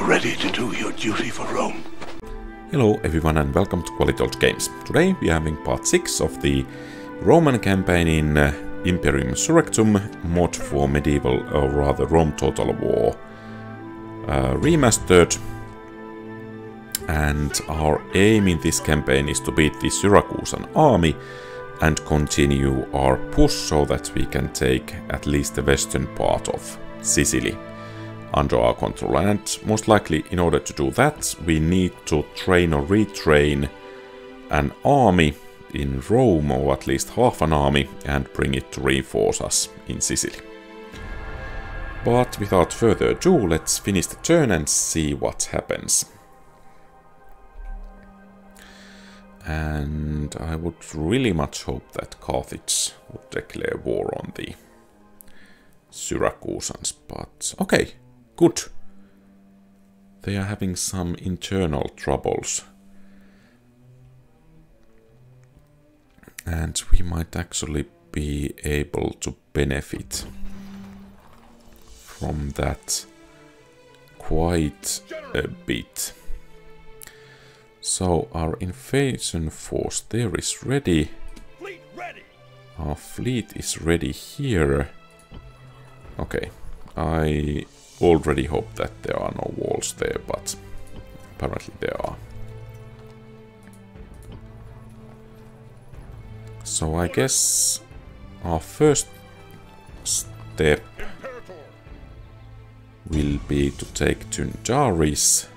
you're ready to do your duty for Rome. Hello everyone and welcome to QualityOldGames. Today we are having part 6 of the Roman campaign in Imperium Surrectum, mod for medieval, or rather Rome Total War Remastered. And our aim in this campaign is to beat the Syracusan army and continue our push so that we can take at least the western part of Sicily under our control. And most likely in order to do that we need to train or retrain an army in Rome, or at least half an army, and bring it to reinforce us in Sicily. But without further ado, let's finish the turn and see what happens. And I would really much hope that Carthage would declare war on the Syracusans, but okay, good. They are having some internal troubles. And we might actually be able to benefit from that quite a bit. So our invasion force there is ready. Our fleet is ready here. Okay, I already hope that there are no walls there, but apparently there are. So I guess our first step will be to take Tunjaris.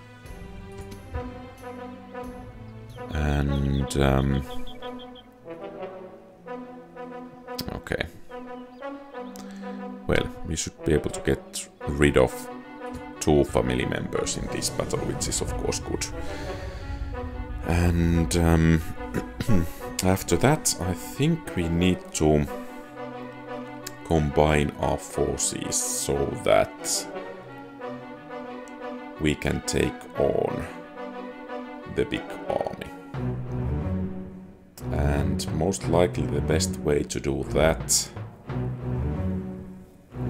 And okay, well, we should be able to get rid of 2 family members in this battle, which is of course good. And after that I think we need to combine our forces so that we can take on the big army. And most likely the best way to do that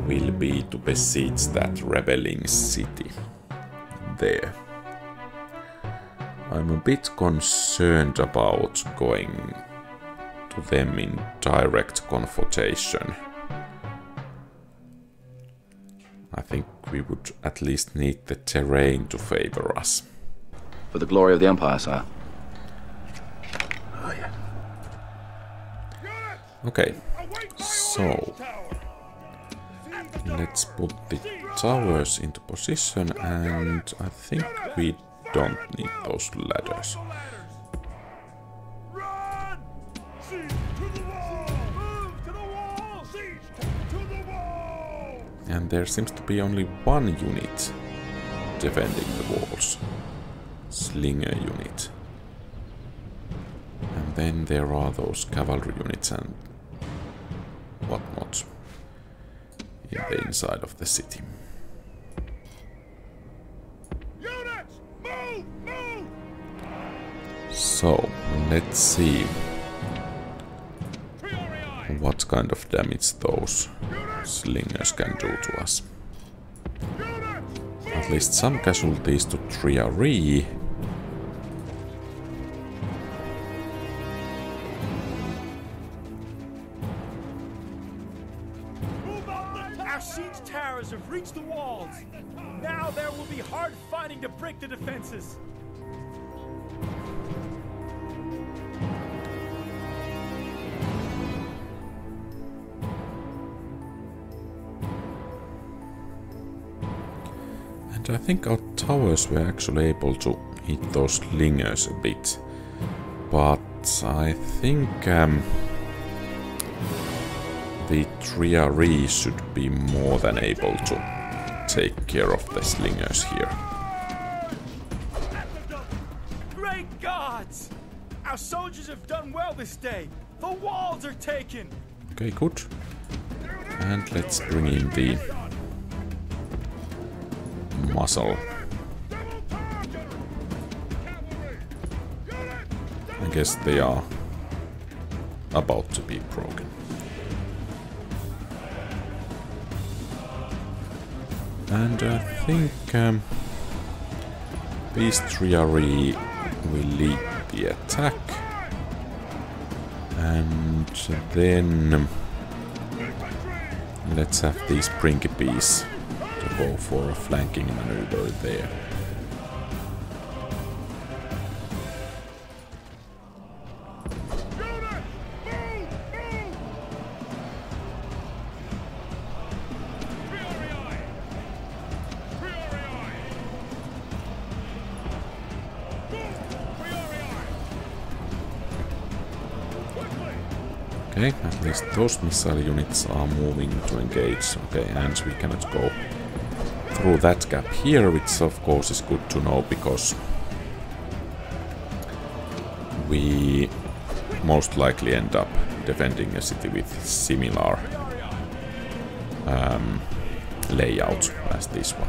will be to besiege that rebelling city there. I'm a bit concerned about going to them in direct confrontation. I think we would at least need the terrain to favor us. For the glory of the Empire, sire. Oh, yeah. Okay, so let's put the towers into position, and I think we don't need those ladders. And there seems to be only one unit defending the walls. Slinger unit. And then there are those cavalry units and whatnot in the inside of the city. So let's see what kind of damage those slingers can do to us. At least some casualties to Triarii. Our siege towers have reached the walls. Now there will be hard fighting to break the defenses. And I think our towers were actually able to hit those slingers a bit. But I think the Triarii should be more than able to take care of the slingers here. Great gods! Our soldiers have done well this day. The walls are taken. Okay, good. And let's bring in the muscle. I guess they are about to be broken. And I think Bestiary will lead the attack. And then let's have these Principes to go for a flanking maneuver there. Okay, at least those missile units are moving to engage. Okay, and we cannot go through that gap here, which of course is good to know, because we most likely end up defending a city with similar layout as this one.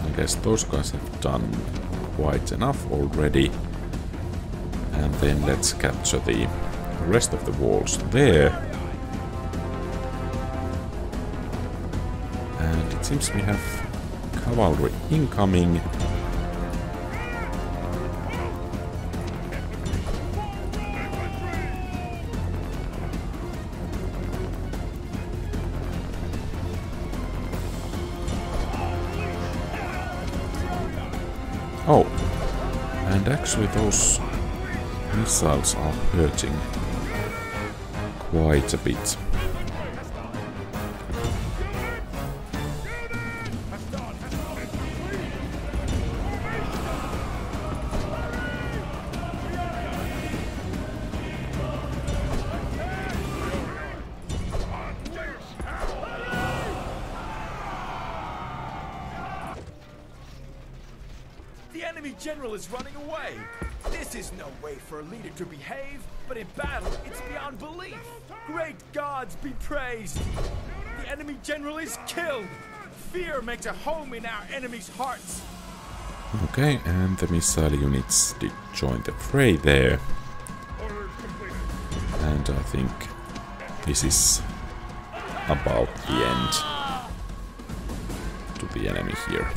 I guess those guys have done quite enough already. And then let's capture the rest of the walls there. And it seems we have cavalry incoming. Oh, and actually those missiles are hurting quite a bit. The enemy general is running away. This is no way for a leader to behave, but in battle, it's beyond belief. Great gods be praised. The enemy general is killed. Fear makes a home in our enemies' hearts. Okay, and the missile units did join the fray there. And I think this is about the end to the enemy here.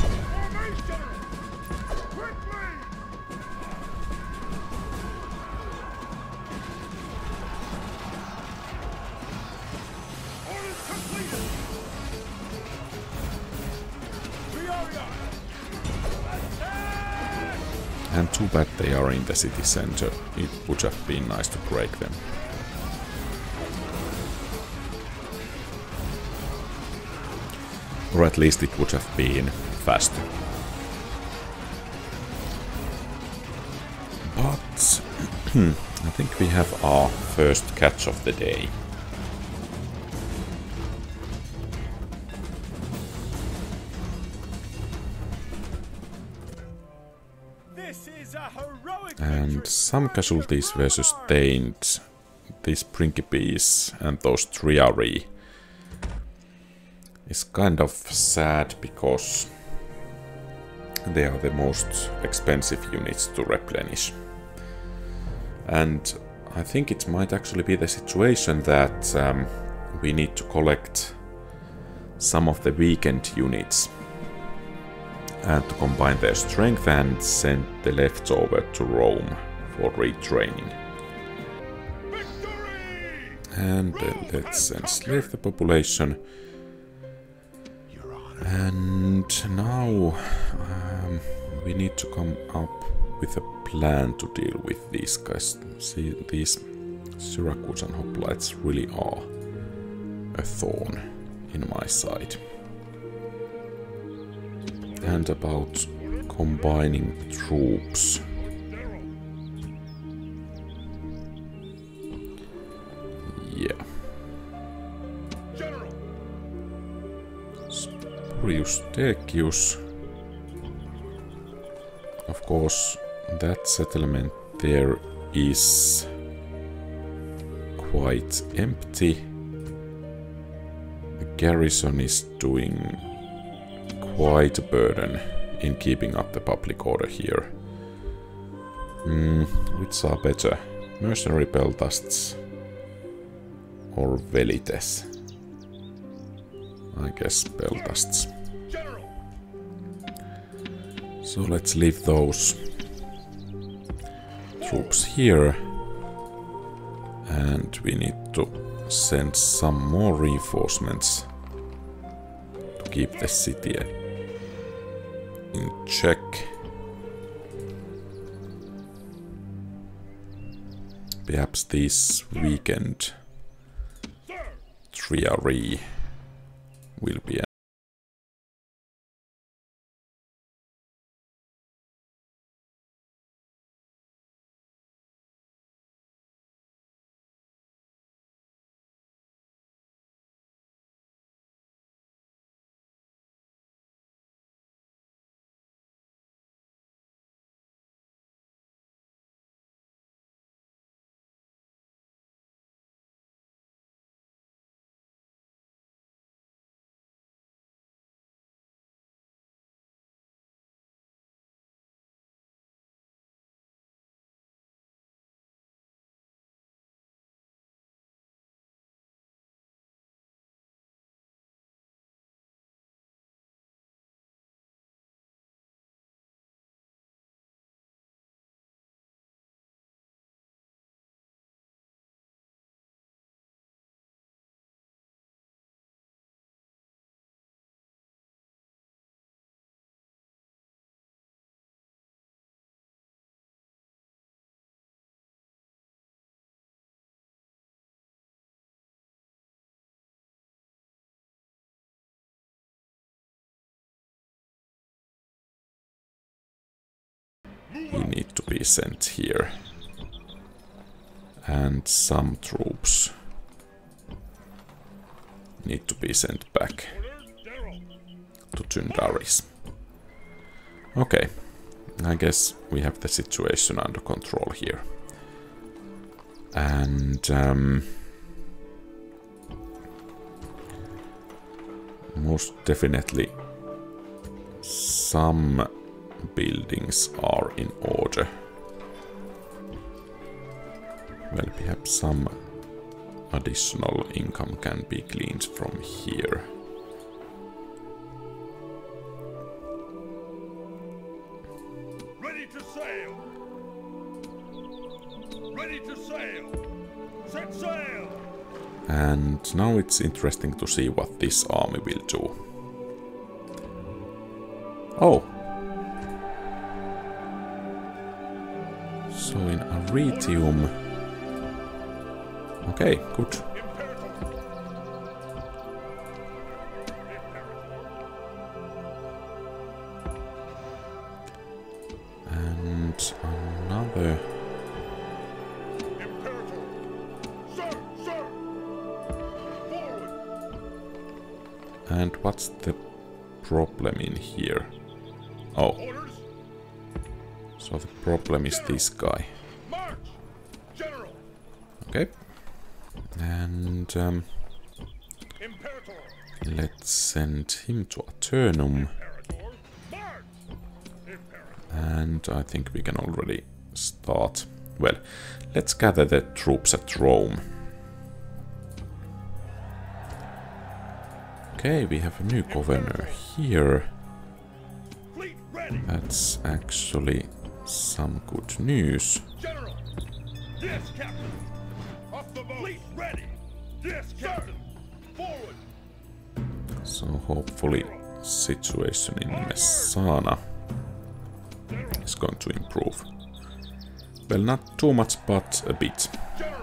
And too bad they are in the city center. It would have been nice to break them. Or at least it would have been faster. But I think we have our first catch of the day. And some casualties were sustained. These Principes and those Triarii is kind of sad because they are the most expensive units to replenish. And I think it might actually be the situation that we need to collect some of the weakened units and to combine their strength and send the leftover to Rome for retraining. And let's enslave the population. And now we need to come up with a plan to deal with these guys. See, these Syracusan hoplites really are a thorn in my side. And about combining troops. Yeah. Spurius Decius. Of course, that settlement there is quite empty. The garrison is doing quite a burden in keeping up the public order here. Which are better? Mercenary Peltasts or Velites? I guess Peltasts. So let's leave those troops here. And we need to send some more reinforcements to keep the city in check. Perhaps this weekend Triary will be an you need to be sent here. And some troops need to be sent back to Tyndaris. Okay, I guess we have the situation under control here. And most definitely some buildings are in order. Well, perhaps some additional income can be gleaned from here. Ready to sail! Ready to sail! Set sail! And now it's interesting to see what this army will do. Oh! So in Arretium... Okay, good. And another... And what's the problem in here? Oh. So the problem is this guy. Okay. And let's send him to Aternum. And I think we can already start. Well, let's gather the troops at Rome. Okay, we have a new governor here. That's actually some good news. General! Yes, Captain! Off the boat! Fleet ready! Yes, Captain! Forward! So hopefully situation in Messana is going to improve. Well, not too much, but a bit. General!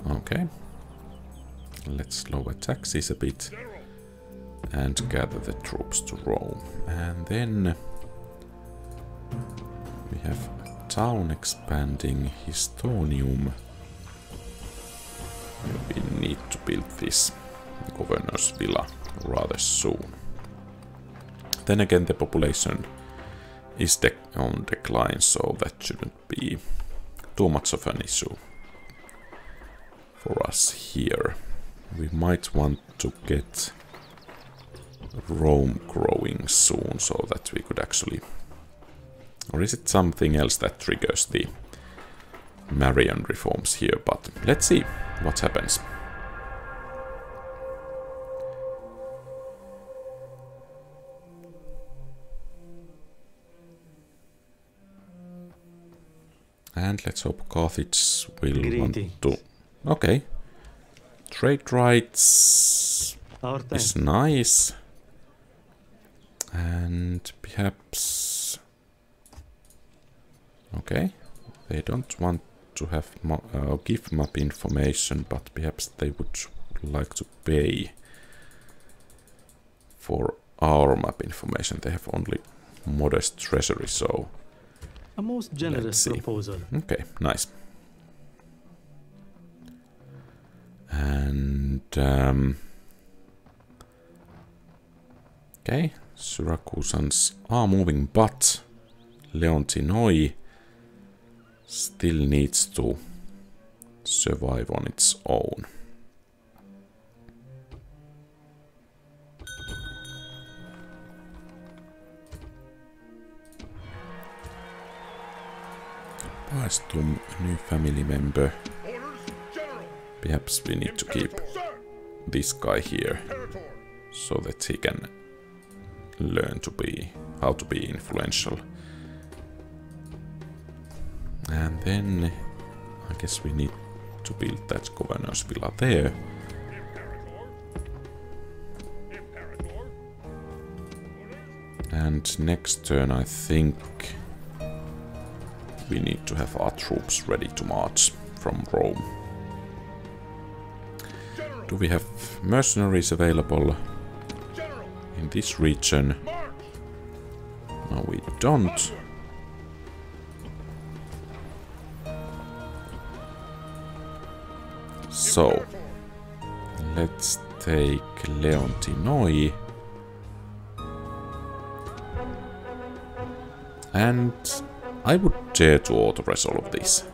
Okay. Let's lower taxes a bit and gather the troops to Rome. And then we have a town expanding, Histonium. We need to build this governor's villa rather soon. Then again, the population is on decline, so that shouldn't be too much of an issue for us here. We might want to get Rome growing soon, so that we could actually... Or is it something else that triggers the Marian reforms here? But let's see what happens. And let's hope Carthage will want to... Okay. Trade rights is nice. And perhaps... Okay. They don't want to have give map information, but perhaps they would like to pay for our map information. They have only modest treasury, so... A most generous proposal. Okay, nice. And okay, Syracusans are moving, but Leontinoi still needs to survive on its own. Paestum, a new family member. Perhaps we need to keep this guy here so that he can learn to be how to be influential. And then I guess we need to build that governor's villa there. And next turn I think we need to have our troops ready to march from Rome. Do we have mercenaries available in this region? No, we don't. So, let's take Leontinoi. And I would dare to auto-resolve this.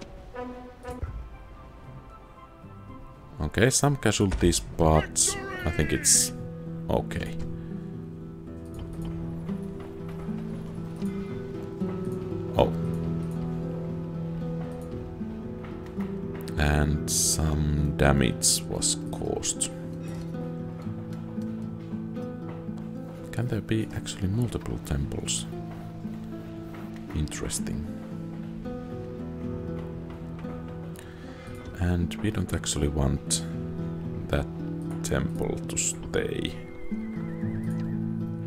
Okay, some casualties, but I think it's okay. Oh. And some damage was caused. Can there be actually multiple temples? Interesting. And we don't actually want that temple to stay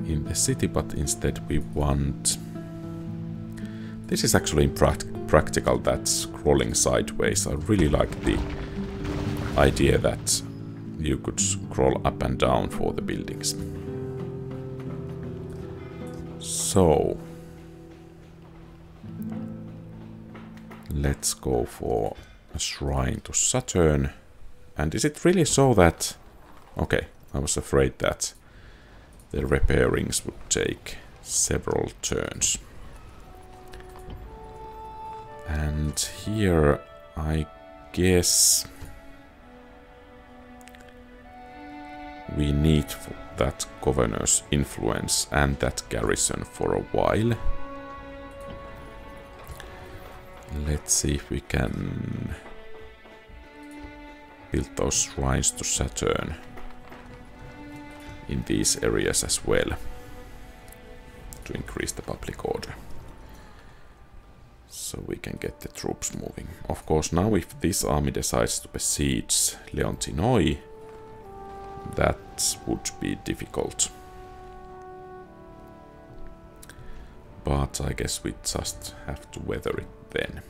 in the city, but instead we want... This is actually practical, that scrolling sideways. I really like the idea that you could scroll up and down for the buildings. So... let's go for a shrine to Saturn. And is it really so that... Okay, I was afraid that the repairings would take several turns. And here, I guess... we need that governor's influence and that garrison for a while. Let's see if we can build those shrines to Saturn in these areas as well to increase the public order. So we can get the troops moving. Of course, now if this army decides to besiege Leontinoi, that would be difficult. But I guess we just have to weather it then.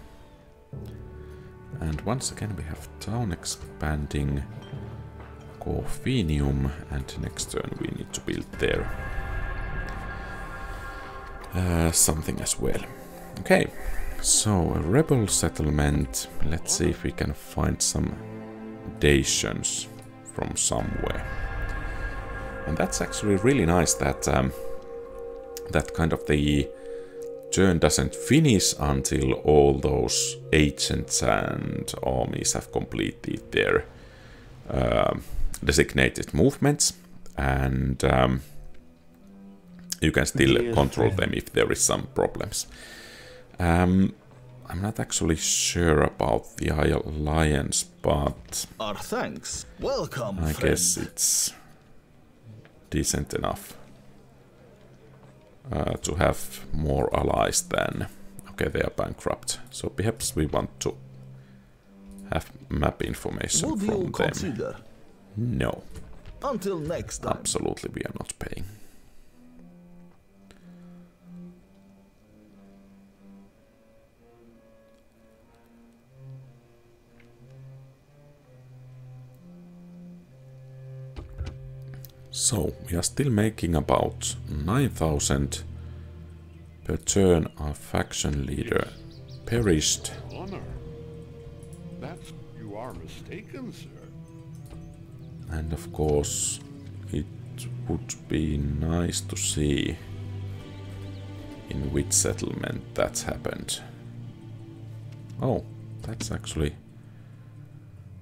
And once again we have town expanding Corfinium, and next turn we need to build there something as well. Okay, so a rebel settlement. Let's see if we can find some Dacians from somewhere. And that's actually really nice that that kind of the turn doesn't finish until all those agents and armies have completed their designated movements, and you can still control them if there is some problems. I'm not actually sure about the alliance, but our thanks. Welcome, I friend. guess it's decent enough to have more allies than... Okay, they are bankrupt, so perhaps we want to have map information Would from you them. consider? No. Until next time. Absolutely, we are not paying. So, we are still making about 9,000 per turn. Our faction leader perished. Honor. That's... You are mistaken, sir. And of course, it would be nice to see in which settlement that's happened. Oh, that's actually...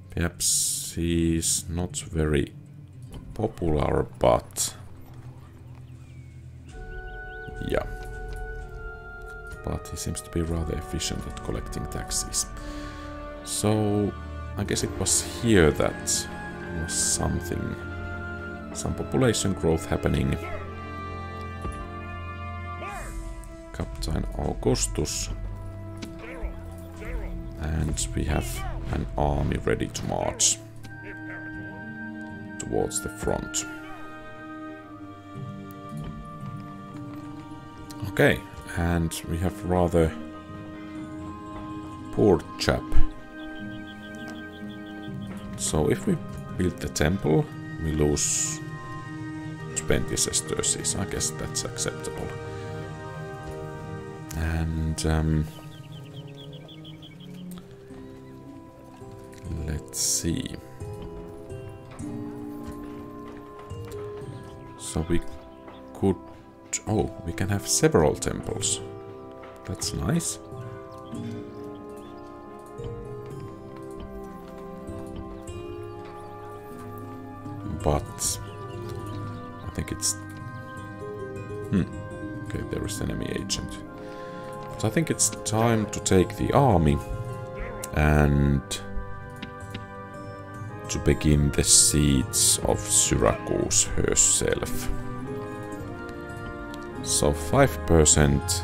Perhaps he's not very popular, but... Yeah. But he seems to be rather efficient at collecting taxes. So, I guess it was here that was something... Some population growth happening. Captain Augustus. And we have an army ready to march towards the front. Okay, and we have rather poor chap. So if we build the temple, we lose 20 sesterces. I guess that's acceptable. And let's see. So we could... Oh, we can have several temples. That's nice. But I think it's... Okay, there is enemy agent. But I think it's time to take the army and to begin the siege of Syracuse herself. So 5%,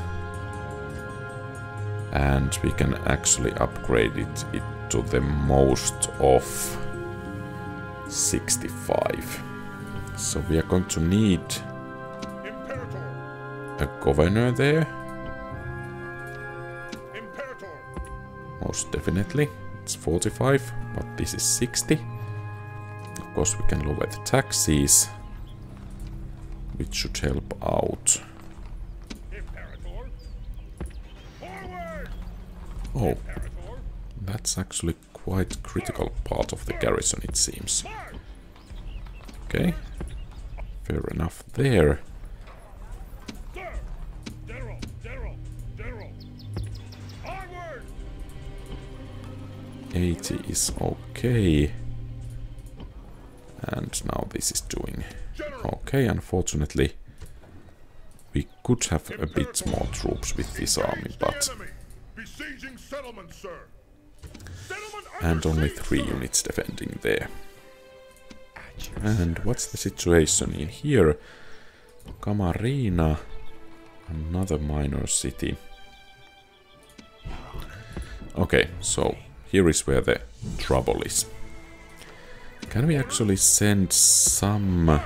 and we can actually upgrade it to the most of 65. So we are going to need a governor there. Most definitely. It's 45, but this is 60. Of course we can lower the taxes, which should help out. Oh, that's actually quite critical part of the garrison, it seems. Okay, fair enough there. 80 is okay. And now this is doing okay. Unfortunately, we could have a bit more troops with this army, but... And only 3 units defending there. And what's the situation in here? Camarina, another minor city. Okay, so here is where the trouble is. Can we actually send some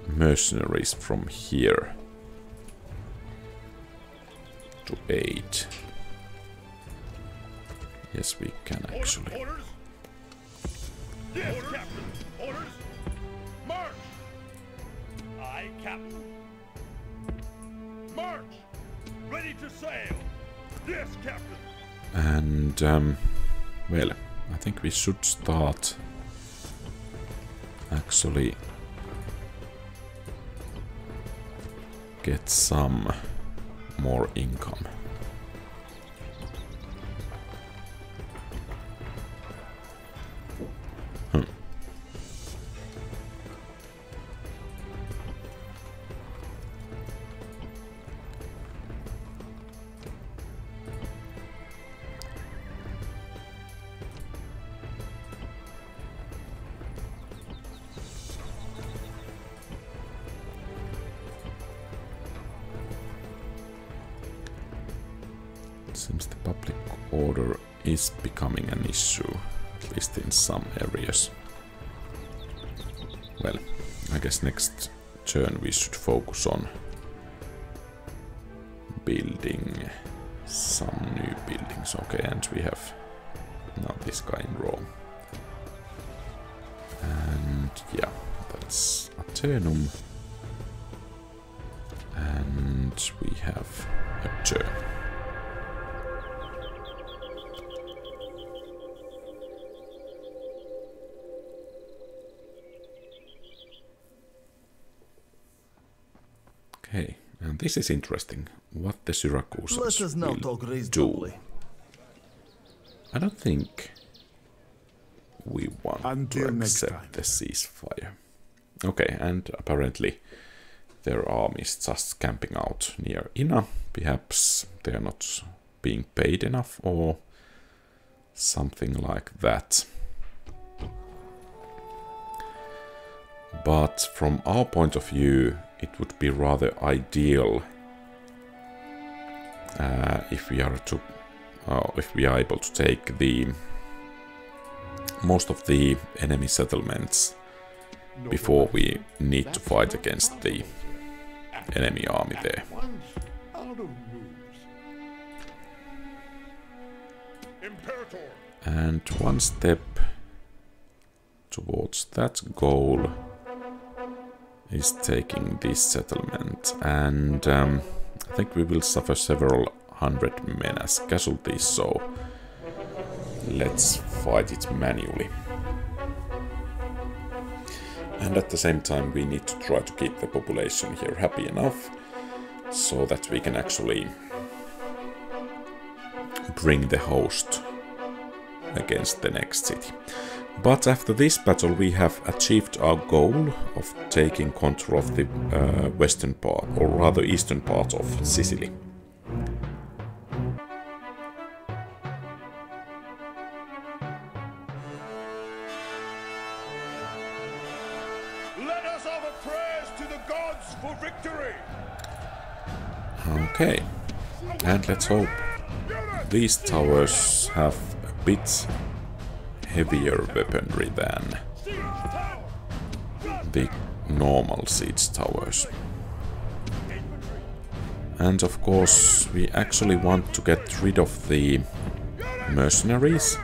mercenaries from here to aid? Yes, we can actually. Orders? Yes, Captain. Orders? March! Aye, Captain. March! Ready to sail! Yes, Captain. And, well, I think we should start actually get some more income. Seems the public order is becoming an issue, at least in some areas. Well, I guess next turn we should focus on building some new buildings. Okay, and we have now this guy in Rome. And yeah, that's Athenum. And we have a turn. Okay, and this is interesting. What the Syracusans will do. I don't think we want to accept the ceasefire. Okay, and apparently their army is just camping out near Ina. Perhaps they are not being paid enough or something like that. But from our point of view, it would be rather ideal if we are able to take the most of the enemy settlements before we need to fight against the enemy army there. And one step towards that goal is taking this settlement, and I think we will suffer several hundred men as casualties, so let's fight it manually. And at the same time we need to try to keep the population here happy enough so that we can actually bring the host against the next city. But after this battle we have achieved our goal of taking control of the western part, or rather eastern part of Sicily. Let us offer prayers to the gods for victory. Okay, and let's hope these towers have a bit heavier weaponry than the normal siege towers. And of course we actually want to get rid of the mercenaries,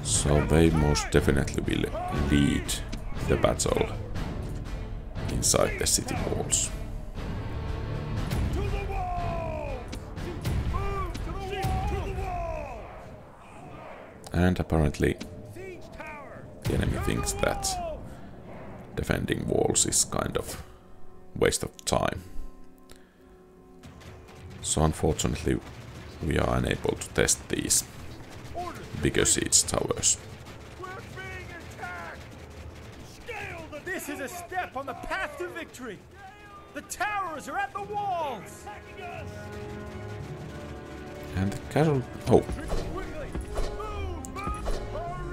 so they most definitely will lead the battle inside the city walls. And apparently the enemy thinks that defending walls is kind of waste of time. So unfortunately we are unable to test these bigger siege towers. This is a step on the path to victory. The towers are at the walls. And the casual... oh.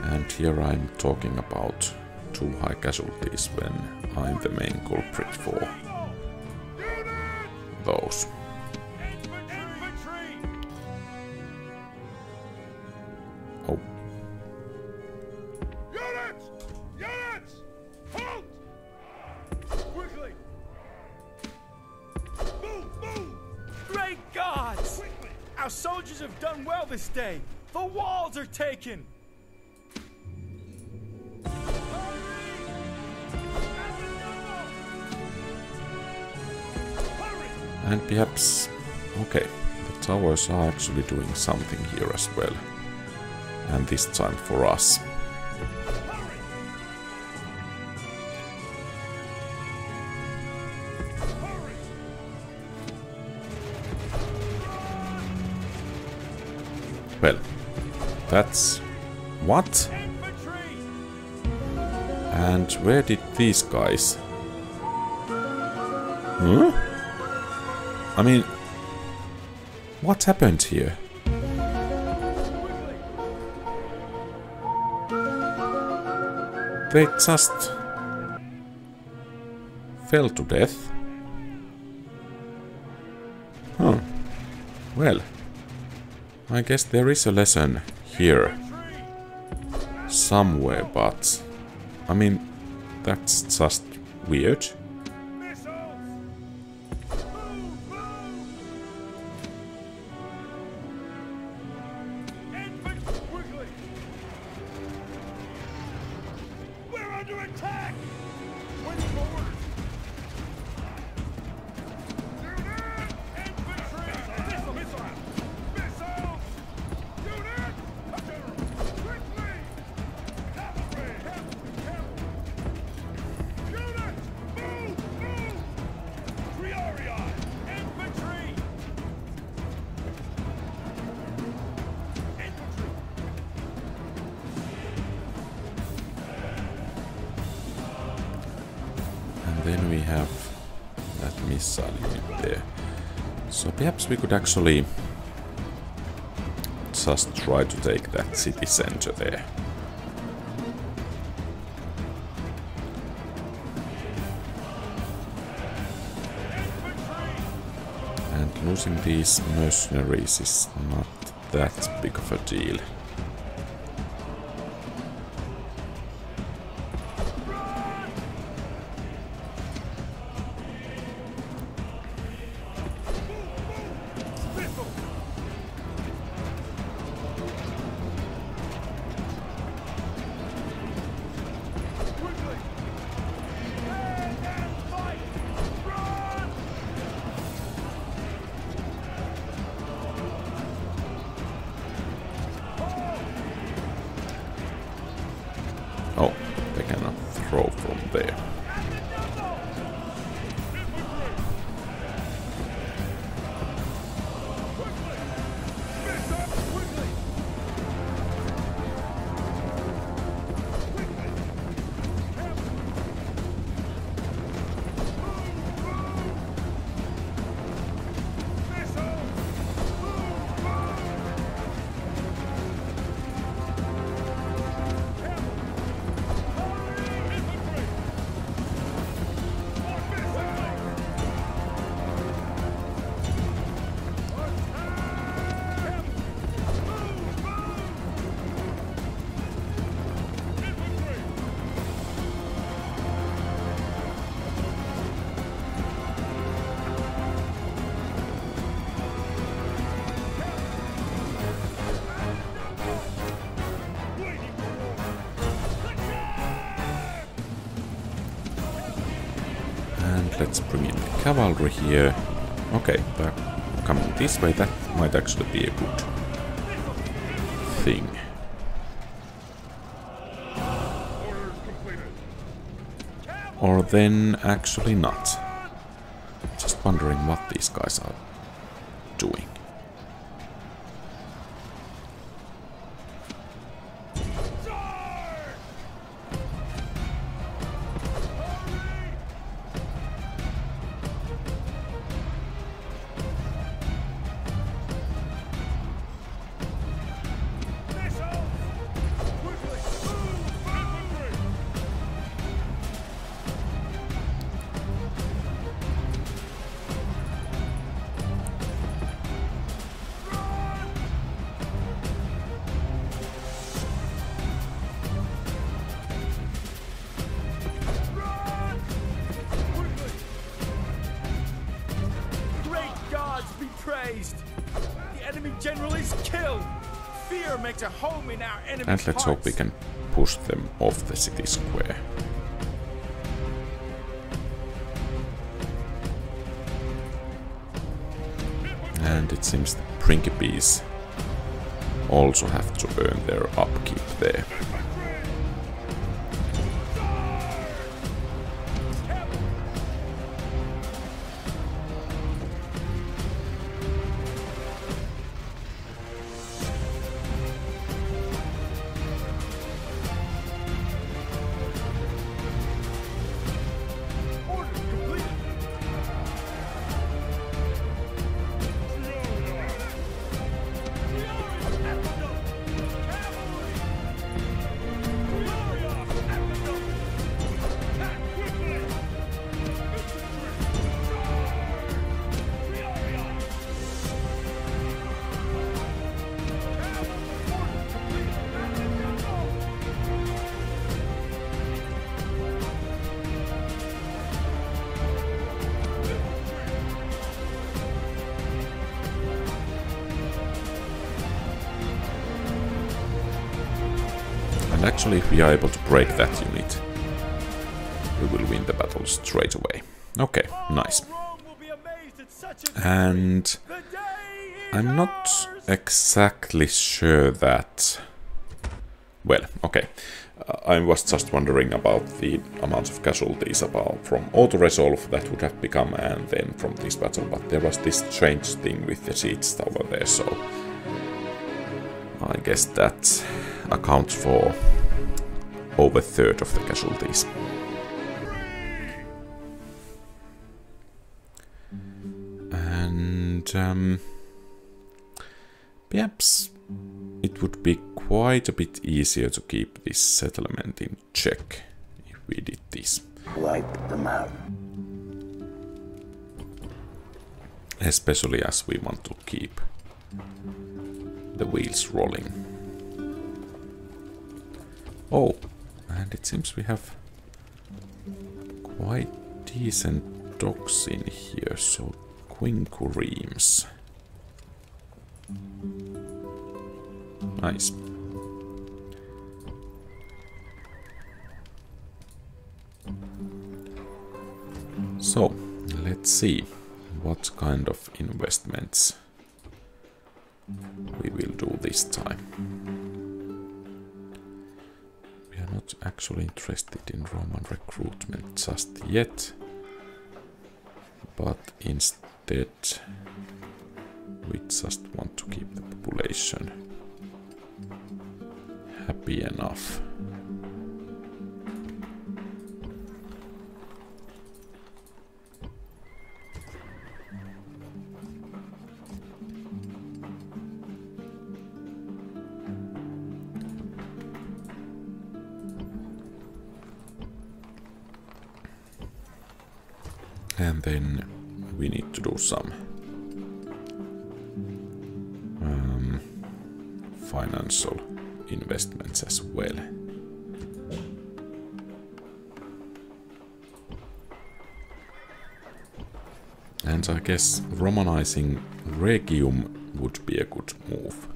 And here I'm talking about too high casualties when I'm the main culprit for those. Oh. Units! Units! Halt! Quickly! Move! Move! Great gods! Our soldiers have done well this day. The walls are taken. And perhaps, okay, the towers are actually doing something here as well. And this time for us. Well, that's... What? And where did these guys... Huh? I mean... What happened here? They just... fell to death? Huh. Well... I guess there is a lesson here. Somewhere, but... I mean, that's just weird. We're under attack! Waiting for orders! Infantry! Missile! Missiles! Unit! Quickly! Cavalry! Unit! Move! Move! Triarii! Infantry! Infantry! And then we have that missile unit there. So perhaps we could actually just try to take that city center there. And losing these mercenaries is not that big of a deal. Oh, they cannot throw from there. Let's bring in the cavalry here. Okay, they're coming this way. That might actually be a good thing. Or then actually not. Just wondering what these guys are doing. The enemy general is killed. Fear makes a home in our enemy's And let's hope we can push them off the city square. And it seems the Principes also have to earn their upkeep there. And actually, if we are able to break that unit, we will win the battle straight away. Okay, nice. And I'm not exactly sure that... Well, okay. I was just wondering about the amount of casualties from auto-resolve that would have become, and then from this battle, but there was this strange thing with the siege tower there, so I guess that accounts for over a third of the casualties. And perhaps it would be quite a bit easier to keep this settlement in check if we did this. Wipe them out. Especially as we want to keep the wheels rolling. Oh, and it seems we have quite decent docks in here, so quinqueremes. Nice. So, let's see what kind of investments we will do this time. We are not actually interested in Roman recruitment just yet, but instead we just want to keep the population happy enough. And then we need to do some financial investments as well. And I guess Romanizing Regium would be a good move.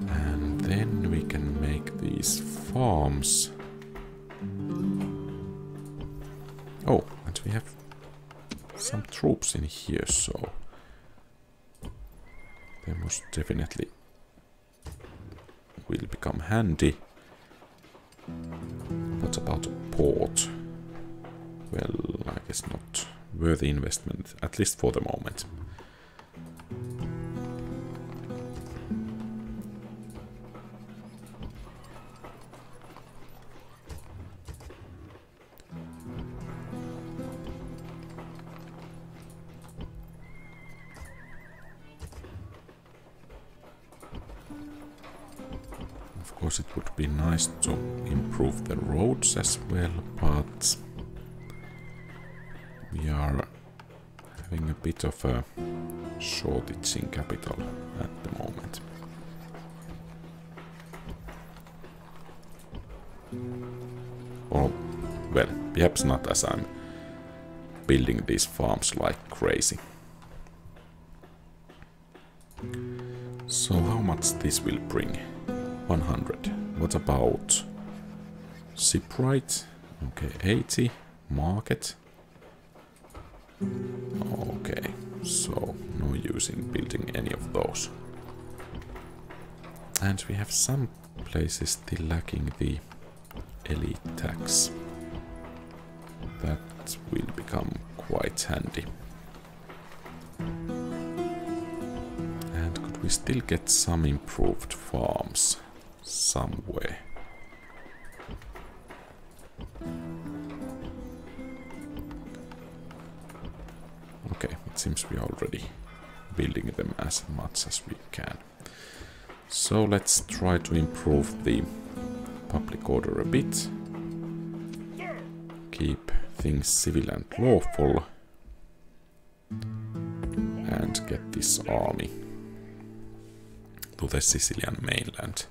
And then we can make these farms. Oh, and we have some troops in here, so they most definitely will become handy. What about a port? Well, I guess not worthy investment, at least for the moment. Of course, it would be nice to improve the roads as well, but we are having a bit of a shortage in capital at the moment. Or, well, perhaps not, as I'm building these farms like crazy. So how much this will bring? 100. What about shipwright? Okay, 80. Market. Okay, so no use in building any of those. And we have some places still lacking the elite tax. That will become quite handy. And could we still get some improved farms somewhere? Okay, it seems we are already building them as much as we can. So let's try to improve the public order a bit. Keep things civil and lawful. And get this army to the Sicilian mainland.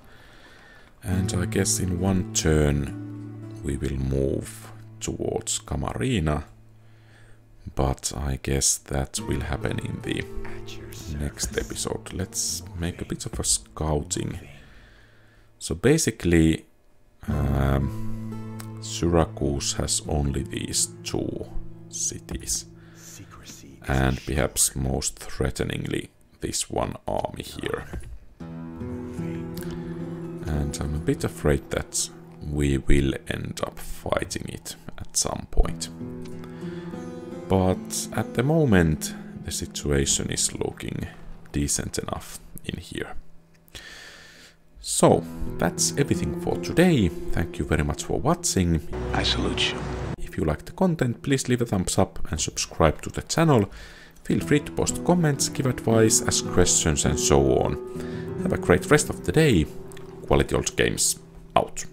And I guess in one turn we will move towards Camarina. But I guess that will happen in the next episode. Let's make a bit of a scouting So basically, Syracuse has only these 2 cities. And perhaps most threateningly, this one army here. And I'm a bit afraid that we will end up fighting it at some point. But at the moment, the situation is looking decent enough in here. So, that's everything for today. Thank you very much for watching. I salute you. If you like the content, please leave a thumbs up and subscribe to the channel. Feel free to post comments, give advice, ask questions and so on. Have a great rest of the day. QualityOldGames out.